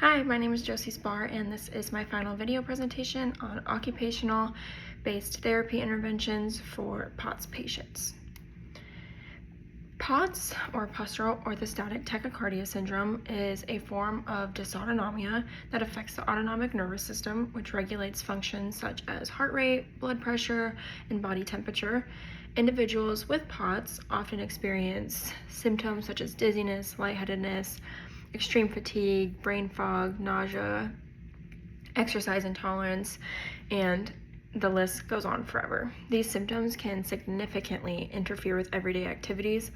Hi, my name is Josie Spar, and this is my final video presentation on occupational-based therapy interventions for POTS patients. POTS, or postural orthostatic tachycardia syndrome, is a form of dysautonomia that affects the autonomic nervous system, which regulates functions such as heart rate, blood pressure, and body temperature. Individuals with POTS often experience symptoms such as dizziness, lightheadedness, extreme fatigue, brain fog, nausea, exercise intolerance, and the list goes on forever. These symptoms can significantly interfere with everyday activities,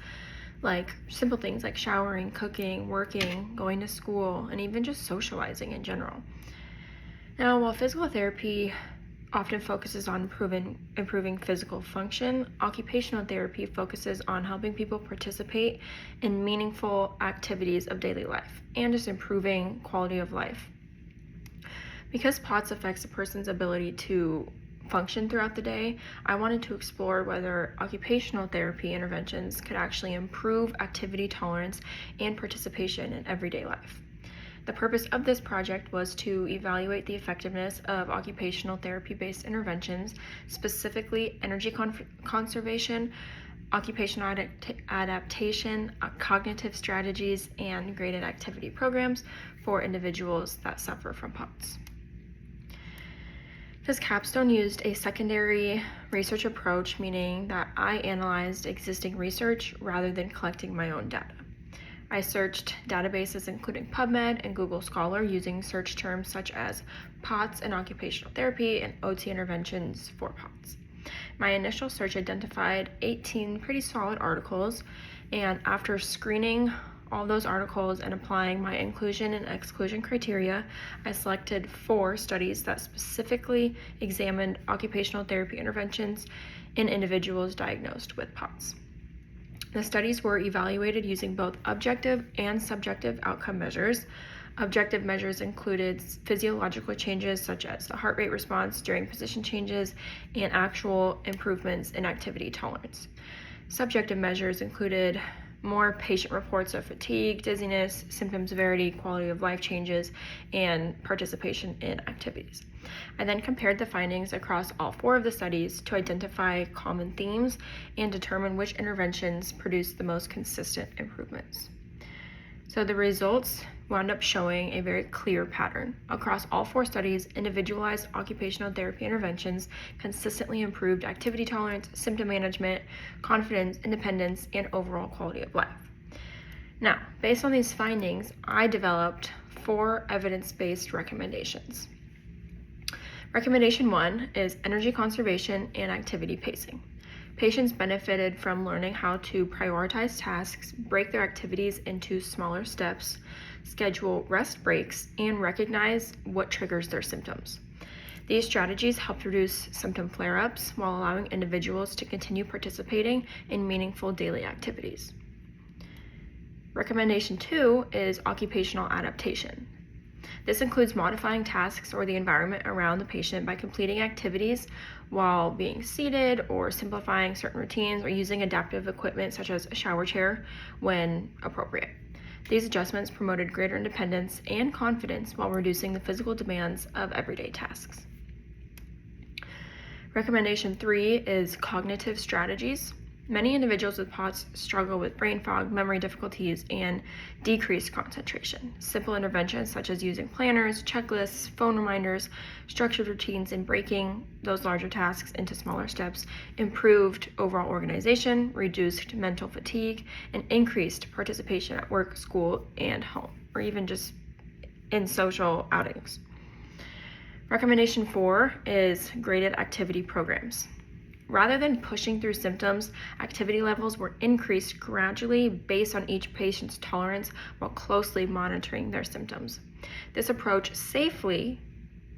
like simple things like showering, cooking, working, going to school, and even just socializing in general. Now, while physical therapy often focuses on improving physical function, occupational therapy focuses on helping people participate in meaningful activities of daily life and just improving quality of life. Because POTS affects a person's ability to function throughout the day, I wanted to explore whether occupational therapy interventions could actually improve activity tolerance and participation in everyday life. The purpose of this project was to evaluate the effectiveness of occupational therapy-based interventions, specifically energy conservation, occupational adaptation, cognitive strategies, and graded activity programs for individuals that suffer from POTS. This capstone used a secondary research approach, meaning that I analyzed existing research rather than collecting my own data. I searched databases including PubMed and Google Scholar using search terms such as POTS and occupational therapy and OT interventions for POTS. My initial search identified 18 pretty solid articles, and after screening all those articles and applying my inclusion and exclusion criteria, I selected 4 studies that specifically examined occupational therapy interventions in individuals diagnosed with POTS. The studies were evaluated using both objective and subjective outcome measures. Objective measures included physiological changes such as the heart rate response during position changes and actual improvements in activity tolerance. Subjective measures included more patient reports of fatigue, dizziness, symptom severity, quality of life changes, and participation in activities. I then compared the findings across all 4 of the studies to identify common themes and determine which interventions produced the most consistent improvements. So the results wound up showing a very clear pattern. Across all 4 studies, individualized occupational therapy interventions consistently improved activity tolerance, symptom management, confidence, independence, and overall quality of life. Now, based on these findings, I developed 4 evidence-based recommendations. Recommendation 1 is energy conservation and activity pacing. Patients benefited from learning how to prioritize tasks, break their activities into smaller steps, schedule rest breaks, and recognize what triggers their symptoms. These strategies helped reduce symptom flare-ups while allowing individuals to continue participating in meaningful daily activities. Recommendation 2 is occupational adaptation. This includes modifying tasks or the environment around the patient by completing activities while being seated, or simplifying certain routines, or using adaptive equipment such as a shower chair when appropriate. These adjustments promoted greater independence and confidence while reducing the physical demands of everyday tasks. Recommendation 3 is cognitive strategies. Many individuals with POTS struggle with brain fog, memory difficulties, and decreased concentration. Simple interventions such as using planners, checklists, phone reminders, structured routines, and breaking those larger tasks into smaller steps improved overall organization, reduced mental fatigue, and increased participation at work, school, and home, or even just in social outings. Recommendation 4 is graded activity programs. Rather than pushing through symptoms, activity levels were increased gradually based on each patient's tolerance while closely monitoring their symptoms. This approach safely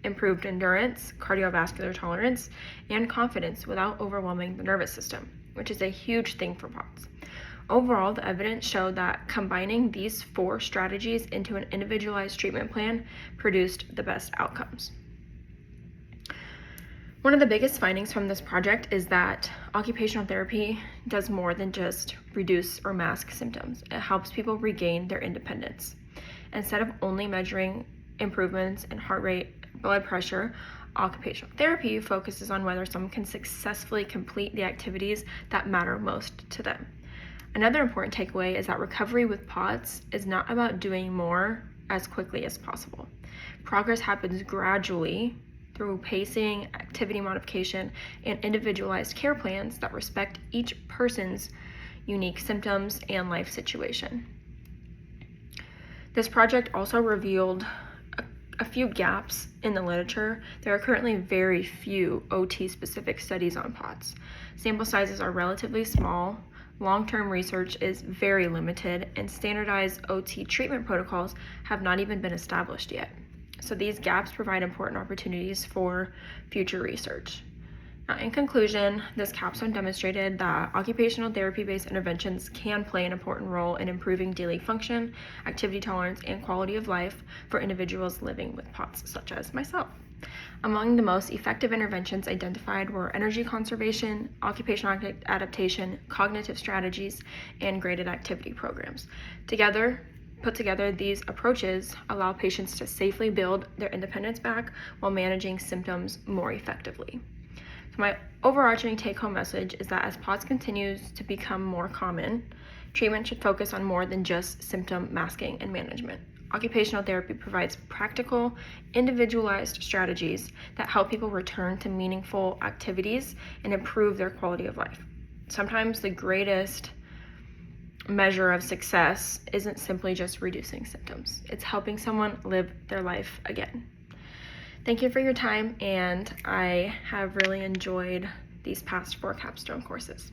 improved endurance, cardiovascular tolerance, and confidence without overwhelming the nervous system, which is a huge thing for POTS. Overall, the evidence showed that combining these 4 strategies into an individualized treatment plan produced the best outcomes. One of the biggest findings from this project is that occupational therapy does more than just reduce or mask symptoms. It helps people regain their independence. Instead of only measuring improvements in heart rate, blood pressure. Occupational therapy focuses on whether someone can successfully complete the activities that matter most to them. Another important takeaway is that recovery with POTS is not about doing more as quickly as possible. Progress happens gradually through pacing, activity modification, and individualized care plans that respect each person's unique symptoms and life situation. This project also revealed a few gaps in the literature. There are currently very few OT-specific studies on POTS. Sample sizes are relatively small, long-term research is very limited, and standardized OT treatment protocols have not even been established yet. So these gaps provide important opportunities for future research. Now, in conclusion, this capstone demonstrated that occupational therapy-based interventions can play an important role in improving daily function, activity tolerance, and quality of life for individuals living with POTS, such as myself. Among the most effective interventions identified were energy conservation, occupational adaptation, cognitive strategies, and graded activity programs. Put together, these approaches allow patients to safely build their independence back while managing symptoms more effectively. So my overarching take-home message is that as POTS continues to become more common, treatment should focus on more than just symptom masking and management. Occupational therapy provides practical, individualized strategies that help people return to meaningful activities and improve their quality of life. Sometimes the greatest measure of success isn't simply just reducing symptoms. It's helping someone live their life again. Thank you for your time, and I have really enjoyed these past 4 capstone courses.